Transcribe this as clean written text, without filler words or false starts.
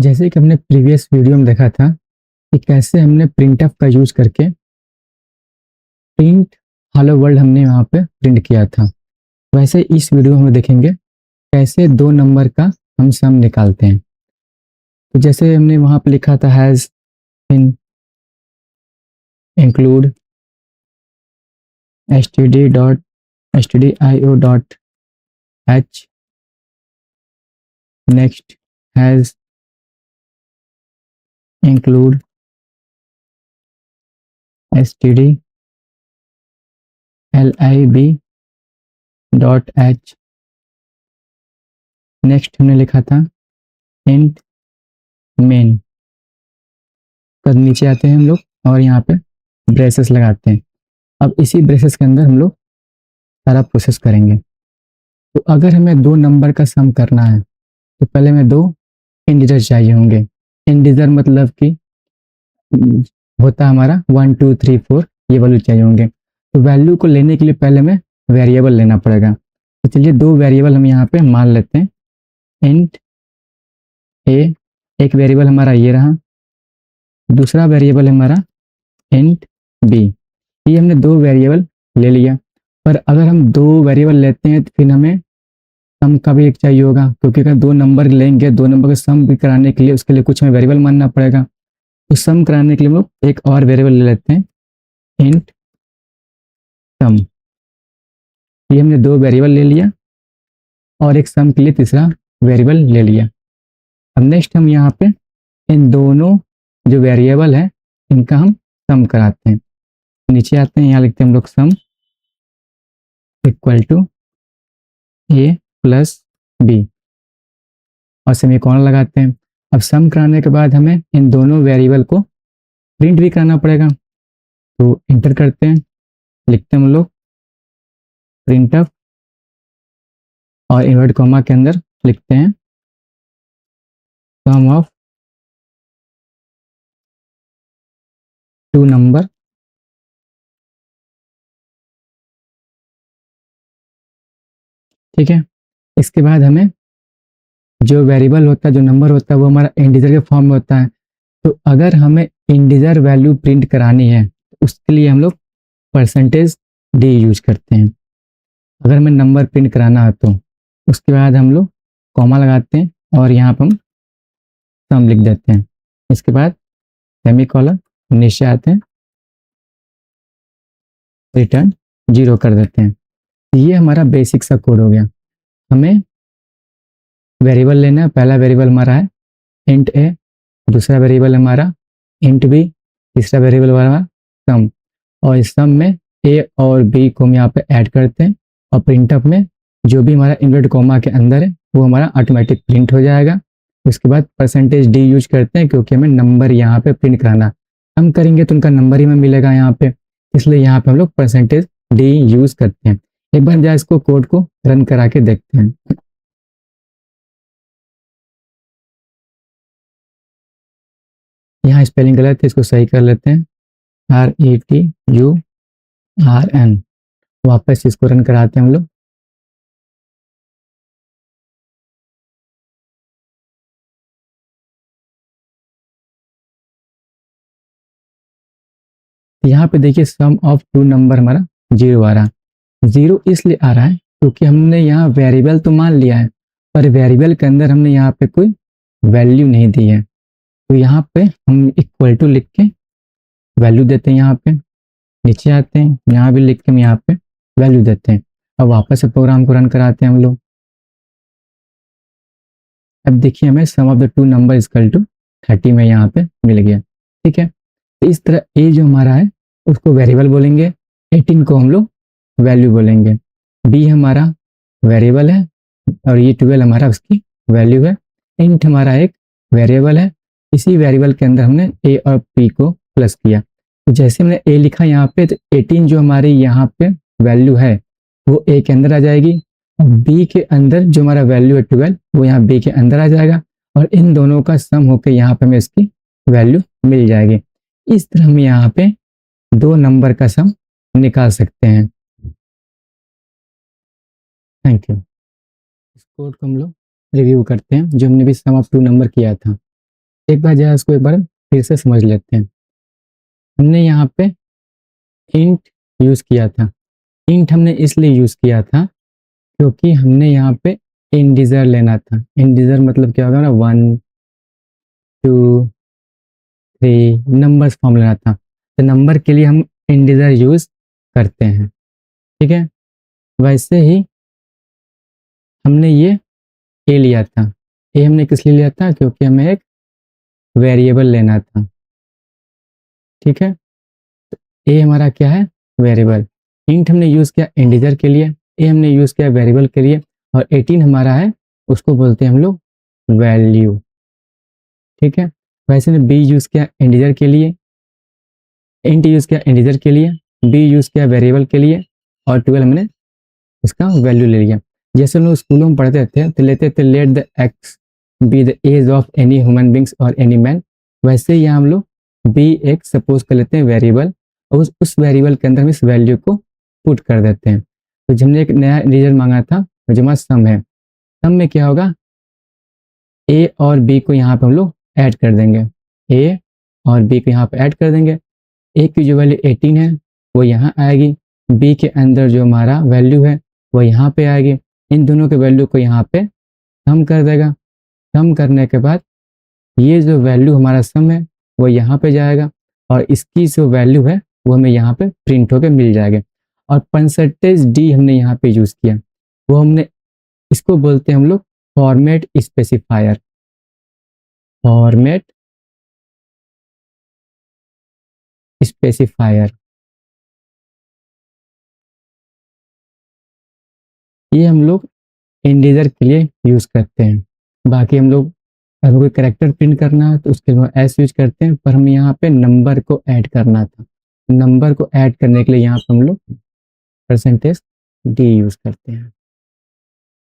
जैसे कि हमने प्रीवियस वीडियो में देखा था कि कैसे हमने प्रिंटफ का यूज करके प्रिंट हेलो वर्ल्ड हमने वहाँ पे प्रिंट किया था। वैसे इस वीडियो में देखेंगे कैसे दो नंबर का हम सम निकालते हैं। तो जैसे हमने वहाँ पे लिखा था has in include std.stdio.h next has include stdlib.h next हमने लिखा था इंट मेन। तब नीचे आते हैं हम लोग और यहाँ पे ब्रेसेस लगाते हैं। अब इसी ब्रेसेस के अंदर हम लोग सारा प्रोसेस करेंगे। तो अगर हमें दो नंबर का सम करना है तो पहले हमें दो इंटीजर चाहिए होंगे। इंटीजर मतलब कि होता है हमारा 1 2 3 4 ये वैल्यू चाहिए होंगे। तो वैल्यू को लेने के लिए पहले हमें वेरिएबल लेना पड़ेगा। तो चलिए दो वेरिएबल हम यहाँ पे मान लेते हैं। इंट ए, एक वेरिएबल हमारा ये रहा, दूसरा वेरिएबल हमारा इंट बी। ये हमने दो वेरिएबल ले लिया। पर अगर हम दो वेरिएबल लेते हैं तो फिर हमें सम का भी एक चाहिए होगा, क्योंकि अगर दो नंबर लेंगे, दो नंबर का सम भी कराने के लिए उसके लिए कुछ हमें वेरिएबल मानना पड़ेगा। तो सम कराने के लिए हम लोग एक और वेरिएबल ले लेते हैं, इंट सम। ये हमने दो वेरिएबल ले लिया और एक सम के लिए तीसरा वेरिएबल ले लिया। अब नेक्स्ट हम यहाँ पे इन दोनों जो वेरिएबल है इनका हम सम कराते हैं। नीचे आते हैं, यहाँ लिखते हैं हम लोग sum equal to A plus B और सेमीकोलन लगाते हैं। अब सम कराने के बाद हमें इन दोनों वेरिएबल को प्रिंट भी कराना पड़ेगा। तो इंटर करते हैं, लिखते हैं हम लोग प्रिंटफ और इन्वर्ट कॉमा के अंदर लिखते हैं सम ऑफ टू नंबर ठीक है। इसके बाद हमें जो वेरिएबल होता है, जो नंबर होता है, वो हमारा इंटीजर के फॉर्म में होता है। तो अगर हमें इंटीजर वैल्यू प्रिंट करानी है तो उसके लिए हम लोग परसेंटेज डी यूज करते हैं। अगर हमें नंबर प्रिंट कराना है तो उसके बाद हम लोग कॉमा लगाते हैं और यहाँ पर हम सम लिख देते हैं। इसके बाद सेमीकोलन, नीचे आते हैं, रिटर्न 0 कर देते हैं। ये हमारा बेसिक सा कोड हो गया। हमें वेरिएबल लेना है। पहला वेरिएबल हमारा है इंट ए, दूसरा वेरिएबल हमारा इंट बी, तीसरा वेरिएबल हमारा सम। और इस सम में ए और बी को हम यहाँ पे ऐड करते हैं और प्रिंटअप में जो भी हमारा इन्वर्ट कॉमा के अंदर है वो हमारा ऑटोमेटिक प्रिंट हो जाएगा। उसके बाद परसेंटेज डी यूज करते हैं क्योंकि हमें नंबर यहाँ पे प्रिंट कराना। हम करेंगे तो उनका नंबर ही में मिलेगा यहाँ पे, इसलिए यहाँ पे हम लोग परसेंटेज डी यूज करते हैं। एक बार जरा इसको कोड को रन करा के देखते हैं। यहाँ स्पेलिंग गलत है, इसको सही कर लेते हैं, RETURN। वापस इसको रन कराते हैं हम लोग। यहाँ पे देखिए सम ऑफ टू नंबर हमारा 0 आ रहा है। 0 इसलिए आ रहा है क्योंकि हमने यहाँ वेरिएबल तो मान लिया है, पर वेरिएबल के अंदर हमने यहाँ पे कोई वैल्यू नहीं दी है। तो यहाँ पे हम इक्वल टू लिख के वैल्यू देते हैं। यहाँ पे नीचे आते हैं, यहाँ भी लिख के हम यहाँ पे वैल्यू देते हैं। अब वापस से प्रोग्राम को रन कराते हैं हम लोग। अब देखिए हमें sum of the two number equal to 30 में यहाँ पे मिल गया। ठीक है, तो इस तरह ए जो हमारा है उसको वेरिएबल बोलेंगे, 18 को हम लोग वैल्यू बोलेंगे। बी हमारा वेरिएबल है और ये 12 हमारा उसकी वैल्यू है। इंट हमारा एक वेरिएबल है, इसी वेरिएबल के अंदर हमने ए और पी को प्लस किया। तो जैसे हमने ए लिखा यहाँ पे तो 18 जो हमारी यहाँ पे वैल्यू है वो ए के अंदर आ जाएगी और बी के अंदर जो हमारा वैल्यू है 12 वो यहाँ बी के अंदर आ जाएगा और इन दोनों का सम होकर यहाँ पे हमें इसकी वैल्यू मिल जाएगी। इस तरह हम यहाँ पे दो नंबर का सम निकाल सकते हैं। Thank you. इस कोड को हम लोग रिव्यू करते हैं जो हमने भी सम ऑफ टू नंबर किया था। एक बार जरा इसको एक बार फिर से समझ लेते हैं। हमने यहाँ पे इंट यूज़ किया था। इंट हमने इसलिए यूज़ किया था क्योंकि हमने यहाँ पे इंटीजर लेना था। इंटीजर मतलब क्या होगा ना, 1 2 3 नंबर्स फॉर्म लेना था। तो नंबर के लिए हम इंटीजर यूज़ करते हैं, ठीक है। वैसे ही हमने ये ए लिया था। ए हमने किस लिए लिया था, क्योंकि हमें एक वेरिएबल लेना था, ठीक है। ए हमारा क्या है, वेरिएबल। इंट हमने यूज़ किया इंटीजर के लिए, ए हमने यूज़ किया वेरिएबल के लिए, और 18 हमारा है, उसको बोलते हैं हम लोग वैल्यू, ठीक है। वैसे ने बी यूज़ किया इंटीजर के लिए, इंट यूज़ किया इंटीजर के लिए, बी यूज़ किया वेरिएबल के लिए, और 12 हमने इसका वैल्यू ले लिया। जैसे हम लोग स्कूलों में पढ़ते थे तो लेते थे let the X be the age of any human beings और एनी मैन। वैसे ही यहाँ हम लोग बी एक सपोज कर लेते हैं वेरिएबल, और उस वेरिएबल के अंदर हम इस वैल्यू को पुट कर देते हैं। तो जब हमने एक नया रिजल्ट मांगा था, जो हमारा सम है, सम में क्या होगा, ए और बी को यहाँ पे हम लोग ऐड कर देंगे, ए और बी को यहाँ पे ऐड कर देंगे। ए की जो वैल्यू 18 है वो यहाँ आएगी, बी के अंदर जो हमारा वैल्यू है वो यहाँ पे आएगी। इन दोनों के वैल्यू को यहाँ पे सम कर देगा। सम करने के बाद ये जो वैल्यू हमारा सम है वो यहाँ पे जाएगा, और इसकी जो वैल्यू है वो हमें यहाँ पे प्रिंट होके मिल जाएगा। और परसेंटेज डी हमने यहाँ पे यूज़ किया, वो हमने इसको बोलते हैं हम लोग फॉर्मेट स्पेसिफायर। फॉर्मेट स्पेसिफायर ये हम लोग इंटीजर के लिए यूज़ करते हैं। बाकी हम लोग अगर कोई करैक्टर प्रिंट करना है तो उसके लिए एस यूज करते हैं, पर हमें यहाँ पे नंबर को ऐड करना था। नंबर को ऐड करने के लिए यहाँ पे हम लोग परसेंटेज डी यूज़ करते हैं।